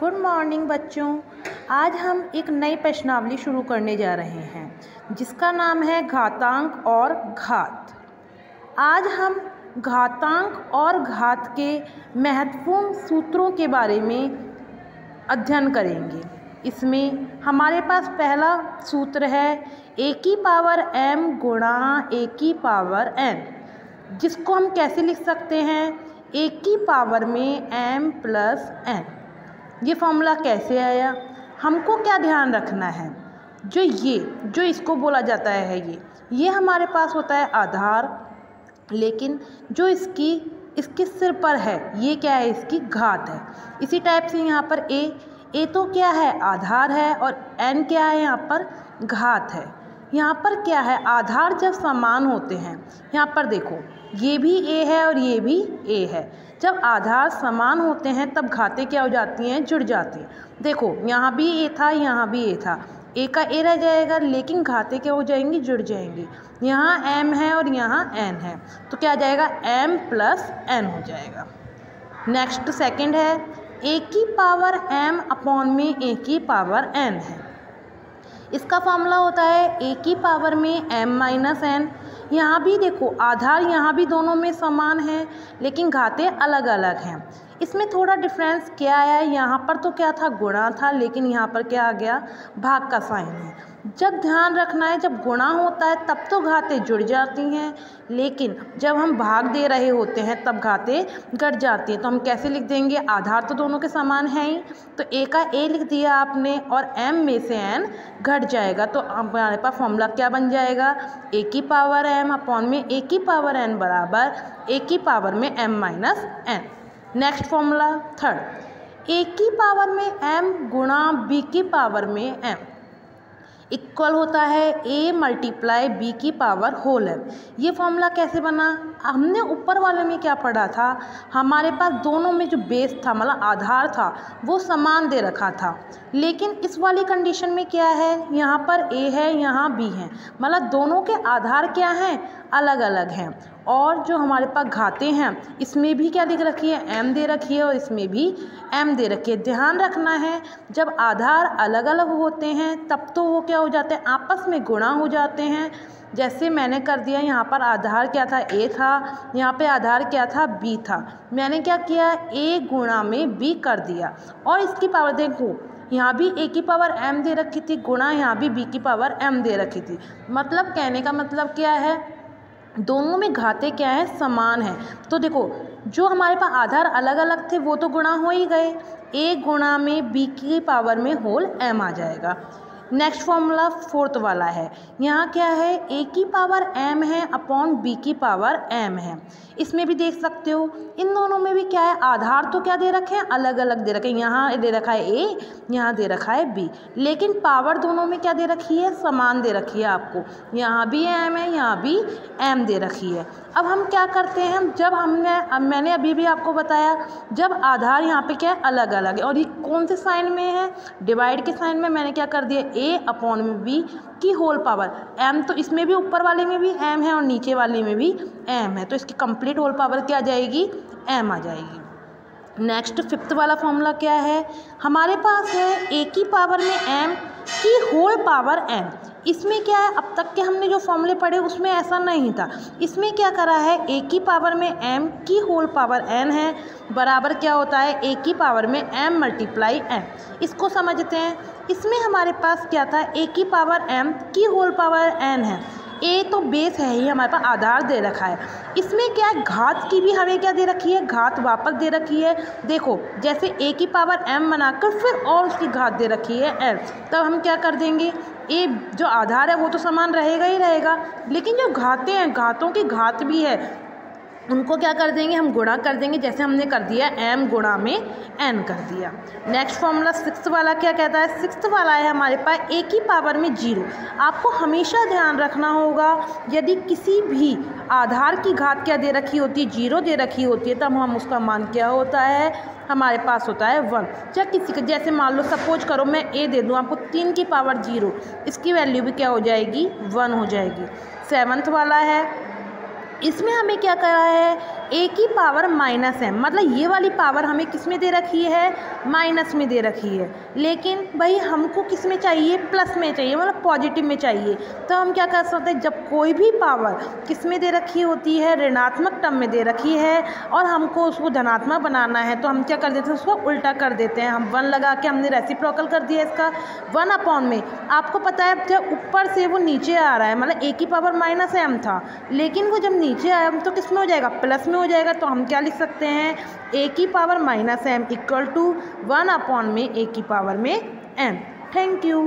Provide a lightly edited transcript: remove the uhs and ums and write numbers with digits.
Good morning बच्चों। आज हम एक नई प्रश्नावली शुरू करने जा रहे हैं जिसका नाम है घातांक और घात। आज हम घातांक और घात के महत्वपूर्ण सूत्रों के बारे में अध्ययन करेंगे। इसमें हमारे पास पहला सूत्र है a की पावर m गुणा a की पावर n, जिसको हम कैसे लिख सकते हैं a की पावर में m प्लस n। ये फॉर्मूला कैसे आया, हमको क्या ध्यान रखना है, जो इसको बोला जाता है ये हमारे पास होता है आधार, लेकिन जो इसके सिर पर है ये क्या है, इसकी घात है। इसी टाइप से यहाँ पर a तो क्या है, आधार है, और n क्या है, यहाँ पर घात है। यहाँ पर क्या है, आधार जब समान होते हैं, यहाँ पर देखो ये भी a है और ये भी a है। जब आधार समान होते हैं तब घातें क्या हो जाती हैं, जुड़ जाती हैं। देखो यहाँ भी a था, यहाँ भी a था, a का a रह जाएगा, लेकिन घातें क्या हो जाएंगी, जुड़ जाएंगी। यहाँ m है और यहाँ n है, तो क्या आ जाएगा, m प्लस n हो जाएगा। नेक्स्ट सेकंड है a की पावर m अपॉन में a की पावर n है। इसका फॉर्मूला होता है a की पावर में m माइनस n। यहाँ भी देखो आधार यहाँ भी दोनों में समान है, लेकिन घातें अलग अलग हैं। इसमें थोड़ा डिफरेंस क्या आया, यहाँ पर तो क्या था, गुणा था, लेकिन यहाँ पर क्या आ गया, भाग का साइन है। जब ध्यान रखना है, जब गुणा होता है तब तो घातें जुड़ जाती हैं, लेकिन जब हम भाग दे रहे होते हैं तब घातें घट जाती हैं। तो हम कैसे लिख देंगे, आधार तो दोनों के समान है ही, तो a का a लिख दिया आपने और m में से n घट जाएगा, तो हमारे पास फॉर्मूला क्या बन जाएगा, a की पावर m अपॉन में a की पावर n बराबर a की पावर में m minus n। Next formula third, a की पावर में m गुणा b की पावर में m इक्वल होता है a मल्टीप्लाई b की पावर होल m। ये फॉर्मूला कैसे बना, हमने ऊपर वाले में क्या पढ़ा था, हमारे पास दोनों में जो बेस था, मतलब आधार था, वो समान दे रखा था। लेकिन इस वाली कंडीशन में क्या है, यहाँ पर a है, यहाँ b है, मतलब दोनों के आधार क्या हैं, अलग अलग हैं। और जो हमारे पास घातें हैं, इसमें भी क्या दिख रखी है, m दे रखी है, और इसमें भी m दे रखी है। ध्यान रखना है, जब आधार अलग अलग होते हैं तब तो वो क्या हो जाते हैं, आपस में गुणा हो जाते हैं। जैसे मैंने कर दिया, यहाँ पर आधार क्या था, a था, यहाँ पे आधार क्या था, b था। मैंने क्या किया, a गुणा में b कर दिया, और इसकी पावर देखो, यहाँ भी a की पावर m दे रखी थी, गुणा यहाँ भी b की पावर m दे रखी थी। मतलब कहने का मतलब क्या है, दोनों में घातें क्या है, समान है। तो देखो जो हमारे पास आधार अलग अलग थे वो तो गुणा हो ही गए, a गुणा में b की पावर में होल m आ जाएगा। नेक्स्ट फॉर्मूला फोर्थ वाला है, यहाँ क्या है, a की पावर m है अपॉन b की पावर m है। इसमें भी देख सकते हो, इन दोनों में भी क्या है, आधार तो क्या दे रखे हैं, अलग अलग दे रखे हैं। यहाँ दे रखा है a, यहाँ दे रखा है b, लेकिन पावर दोनों में क्या दे रखी है, समान दे रखी है आपको। यहाँ भी m है, यहाँ भी m दे रखी है। अब हम क्या करते हैं, जब मैंने अभी भी आपको बताया, जब आधार यहाँ पे क्या है, अलग अलग है, और ये कौन से साइन में है, डिवाइड के साइन में, मैंने क्या कर दिया, a अपॉन में b की होल पावर m। तो इसमें भी ऊपर वाले में भी m है और नीचे वाले में भी m है, तो इसकी कंप्लीट होल पावर क्या आ जाएगी, m आ जाएगी। नेक्स्ट फिफ्थ वाला फॉर्मूला क्या है, हमारे पास है a की पावर में m की होल पावर n। इसमें क्या है, अब तक के हमने जो फॉर्मूले पढ़े उसमें ऐसा नहीं था। इसमें क्या करा है, a की पावर में m की होल पावर n है, बराबर क्या होता है, a की पावर में m मल्टीप्लाई n। इसको समझते हैं। इसमें हमारे पास क्या था, a की पावर m की होल पावर n है, a तो बेस है ही, हमारे पास आधार दे रखा है। इसमें क्या है, घात की भी हमें क्या दे रखी है, घात वापस दे रखी है। देखो जैसे a की पावर m बनाकर फिर और उसकी घात दे रखी है l, तब हम क्या कर देंगे, a जो आधार है वो तो समान रहेगा ही रहेगा, लेकिन जो घातें हैं, घातों की घात भी है, उनको क्या कर देंगे, हम गुणा कर देंगे, जैसे हमने कर दिया m गुणा में n कर दिया। नेक्स्ट फॉर्मूला सिक्स्थ वाला क्या कहता है, सिक्स्थ वाला है हमारे पास a की पावर में 0। आपको हमेशा ध्यान रखना होगा, यदि किसी भी आधार की घात क्या दे रखी होती है, 0 दे रखी होती है, तब हम उसका मान क्या होता है, हमारे पास होता है 1। चाहे किसी का, जैसे मान लो सपोज करो मैं a दे दूँ आपको 3 की पावर 0, इसकी वैल्यू भी क्या हो जाएगी, 1 हो जाएगी। सेवन्थ वाला है, इसमें हमें क्या करा है, ए की पावर माइनस एम, मतलब ये वाली पावर हमें किस में दे रखी है, माइनस में दे रखी है, लेकिन भाई हमको किस में चाहिए, प्लस में चाहिए, मतलब पॉजिटिव में चाहिए। तो हम क्या कर सकते हैं, जब कोई भी पावर किस में दे रखी होती है, ऋणात्मक टर्म में दे रखी है और हमको उसको धनात्मक बनाना है, तो हम क्या कर देते हैं, उसको उल्टा कर देते हैं। हम 1 लगा के हमने रेसिप्रोकल कर दिया इसका 1 अपॉन में। आपको पता है जब ऊपर से वो नीचे आ रहा है, मतलब ए की पावर माइनस एम था, लेकिन वो जब नीचे आया तो किस में हो जाएगा, प्लस में हो जाएगा। तो हम क्या लिख सकते हैं, ए की power minus M equal to 1 upon में ए की पावर में एम। Thank you.